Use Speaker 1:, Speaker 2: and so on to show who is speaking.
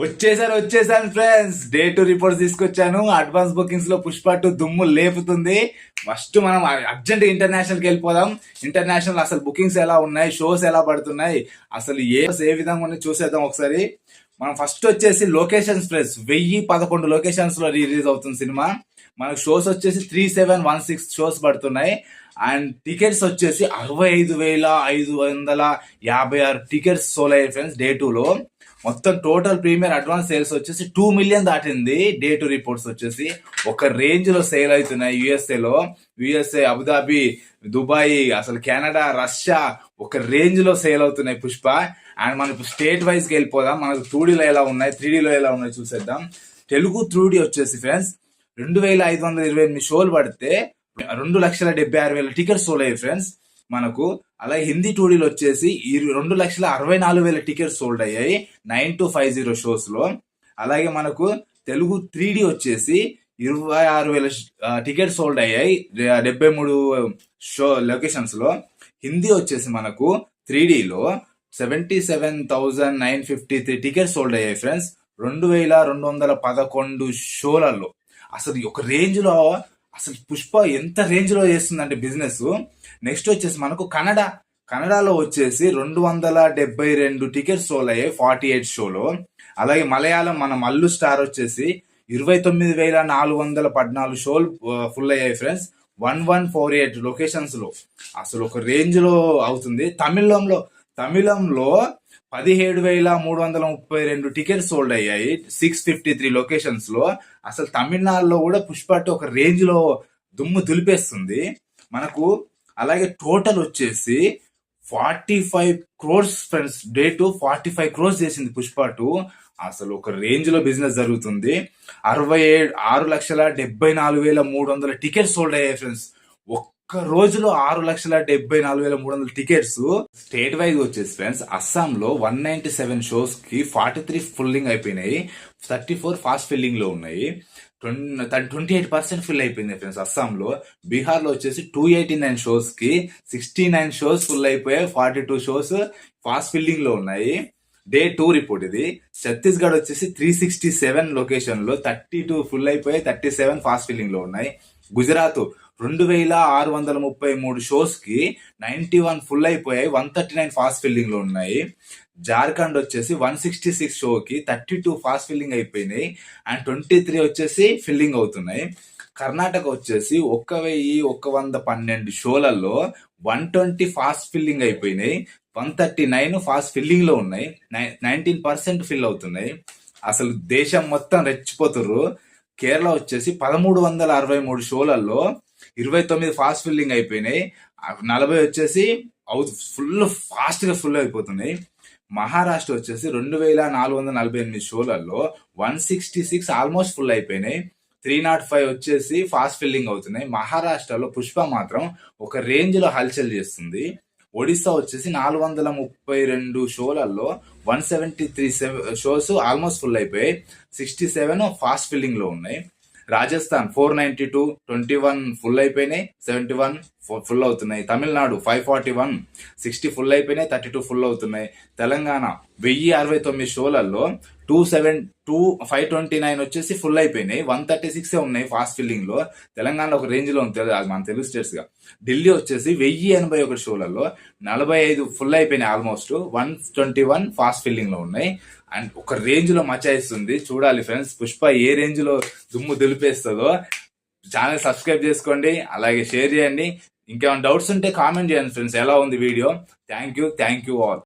Speaker 1: వచ్చేసాను friends. Day 2 reports తీసుకొచ్చాను. Advance bookings లో పుష్ప 2 దుమ్ము లేపుతుంది. ఫస్ట్ మనం అర్జెంట్ ఇంటర్నేషనల్ కి వెళ్ళిపోదాం. ఇంటర్నేషనల్ అసలు బుకింగ్స్ ఎలా ఉన్నాయి, షోస్ ఎలా పడుతున్నాయి, అసలు ఏ విధంగా ఉన్నాయి చూసేద్దాం ఒకసారి. మనం ఫస్ట్ వచ్చేసి లొకేషన్స్ ఫ్రెండ్స్. 1011 లొకేషన్స్ లో రిలీజ్ అవుతుంది సినిమా. మనకు షోస్ వచ్చేసి 3716 షోస్ పడుతున్నాయి. అండ్ టికెట్స్ వచ్చేసి 65,556 టికెట్స్ సోల్ అయ్యాయి ఫ్రెండ్స్ డే 2 లో. మొత్తం టోటల్ ప్రీమియర్ అడ్వాన్స్ సేల్స్ వచ్చేసి 2 మిలియన్ దాటింది. డే 2 రిపోర్ట్స్ వచ్చేసి ఒక రేంజ్ లో సేల్ అవుతున్నాయి. యుఎస్ఏ, అబుదాబి, దుబాయ్, అసలు కెనడా, రష్యా ఒక రేంజ్ లో సేల్ అవుతున్నాయి పుష్ప. అండ్ మనకు స్టేట్ వైజ్ కి వెళ్ళిపోదాం. మనకు 2Dలో ఎలా ఉన్నాయి, 3Dలో ఎలా ఉన్నాయి చూసేద్దాం. తెలుగు 3D వచ్చేసి ఫ్రెండ్స్ 2528 షోలు పడితే 2,76,000 టికెట్స్ సోల్ అయ్యాయి ఫ్రెండ్స్ మనకు. అలాగే హిందీ 2Dలో వచ్చేసి 2,64,000 టికెట్స్ సోల్డ్ అయ్యాయి 9250 షోస్ లో. అలాగే మనకు తెలుగు 3D వచ్చేసి 26,000 టికెట్స్ సోల్డ్ అయ్యాయి 73 షో లొకేషన్స్ లో. హిందీ వచ్చేసి మనకు 3Dలో 77,953 టికెట్స్ సోల్డ్ అయ్యాయి ఫ్రెండ్స్ 2,211 షోలలో. అసలు ఒక రేంజ్ లో అసలు పుష్ప ఎంత రేంజ్ లో చేస్తుందంటే బిజినెస్. నెక్స్ట్ వచ్చేసి మనకు కన్నడలో వచ్చేసి 272 టికెట్స్ సోల్ అయ్యాయి 48 షోలో. అలాగే మలయాళం మన మల్లు స్టార్ వచ్చేసి 29,414 షోలు ఫుల్ అయ్యాయి ఫ్రెండ్స్ 1148 లొకేషన్స్ లో. అసలు ఒక రేంజ్ లో అవుతుంది. తమిళంలో 17,332 టికెట్స్ సోల్డ్ అయ్యాయి 653 లొకేషన్స్ లో. అసలు తమిళనాడులో కూడా పుష్ప ఒక రేంజ్ లో దుమ్ము దులిపేస్తుంది మనకు. అలాగే టోటల్ వచ్చేసి 45 crores ఫ్రెండ్స్. డే 2 45 crores చేసింది పుష్ప 2. అసలు ఒక రేంజ్ లో బిజినెస్ జరుగుతుంది. 6,74,300 టికెట్స్ సోల్డ్ అయ్యాయి ఫ్రెండ్స్. ఒక్క రోజులో 6,74,300 టికెట్స్. స్టేట్ వైజ్ వచ్చేసి ఫ్రెండ్స్ అస్సాంలో 197 షోస్ కి 43 ఫుల్లింగ్ అయిపోయినాయి, 34 ఫాస్ట్ ఫిల్లింగ్ లో ఉన్నాయి. 28% ఫిల్ అయిపోయింది ఫ్రెండ్స్ అస్సాంలో. బీహార్ లో వచ్చేసి 289 షోస్ కి 69 షోస్ ఫుల్ అయిపోయాయి, 42 షోస్ ఫాస్ట్ ఫిల్లింగ్ లో ఉన్నాయి. డే 2 రిపోర్ట్ ఇది. ఛత్తీస్గఢ్ వచ్చేసి 367 లొకేషన్ లో 32 ఫుల్ అయిపోయాయి, 37 ఫాస్ట్ ఫిల్లింగ్ లో ఉన్నాయి. గుజరాత్ 2,633 షోస్ కి 91 ఫుల్ అయిపోయాయి, 139 ఫాస్ట్ ఫిల్లింగ్ లో ఉన్నాయి. జార్ఖండ్ వచ్చేసి 166 షోకి 32 ఫాస్ట్ ఫిల్లింగ్ అయిపోయినాయి అండ్ 23 వచ్చేసి ఫిల్లింగ్ అవుతున్నాయి. కర్ణాటక వచ్చేసి 1,112 షోలలో 120 ఫాస్ట్ ఫిల్లింగ్ అయిపోయినాయి, 139 ఫాస్ట్ ఫిల్లింగ్ లో ఉన్నాయి, 19% ఫిల్ అవుతున్నాయి. అసలు దేశం మొత్తం రెచ్చిపోతుర్రు. కేరళ వచ్చేసి 1,363 షోలలో 29 ఫాస్ట్ ఫిల్లింగ్ అయిపోయినాయి, 40 వచ్చేసి ఫుల్ ఫాస్ట్ గా ఫుల్ అయిపోతున్నాయి. మహారాష్ట్ర వచ్చేసి 2,448 షోలలో 166 ఆల్మోస్ట్ ఫుల్ అయిపోయినాయి, 305 వచ్చేసి ఫాస్ట్ ఫిల్లింగ్ అవుతున్నాయి. మహారాష్ట్రలో పుష్ప మాత్రం ఒక రేంజ్ లో హల్చల్ చేస్తుంది. ఒడిస్సా వచ్చేసి 432 షోలలో 173 షోస్ ఆల్మోస్ట్ ఫుల్ అయిపోయాయి, 67 ఫాస్ట్ ఫిల్లింగ్ లో ఉన్నాయి. రాజస్థాన్ 492 21 ఫుల్ అయిపోయినాయి, 71 ఫుల్ అవుతున్నాయి. తమిళనాడు 541 60 ఫుల్ అయిపోయినాయి, 32 ఫుల్ అవుతున్నాయి. తెలంగాణ 1,069 షోలలో 529 వచ్చేసి ఫుల్ అయిపోయినాయి, 136 ఉన్నాయి ఫాస్ట్ ఫిల్లింగ్ లో. తెలంగాణ ఒక రేంజ్ లో ఉంది, అది మన తెలుగు స్టేట్స్ గా. ఢిల్లీ వచ్చేసి 1,081 షోలలో 45 ఫుల్ అయిపోయినాయి, ఆల్మోస్ట్ 121 ఫాస్ట్ ఫిల్లింగ్ లో ఉన్నాయి. అండ్ ఒక రేంజ్ లో మచాయిస్తుంది. చూడాలి ఫ్రెండ్స్ పుష్ప ఏ రేంజ్ లో దుమ్ము దులిపేస్తుందో. ఛానల్ సబ్స్క్రైబ్ చేసుకోండి, అలాగే షేర్ చేయండి. ఇంకేమైనా డౌట్స్ ఉంటే కామెంట్ చేయండి ఫ్రెండ్స్. ఎలా ఉంది వీడియో? Thank you all.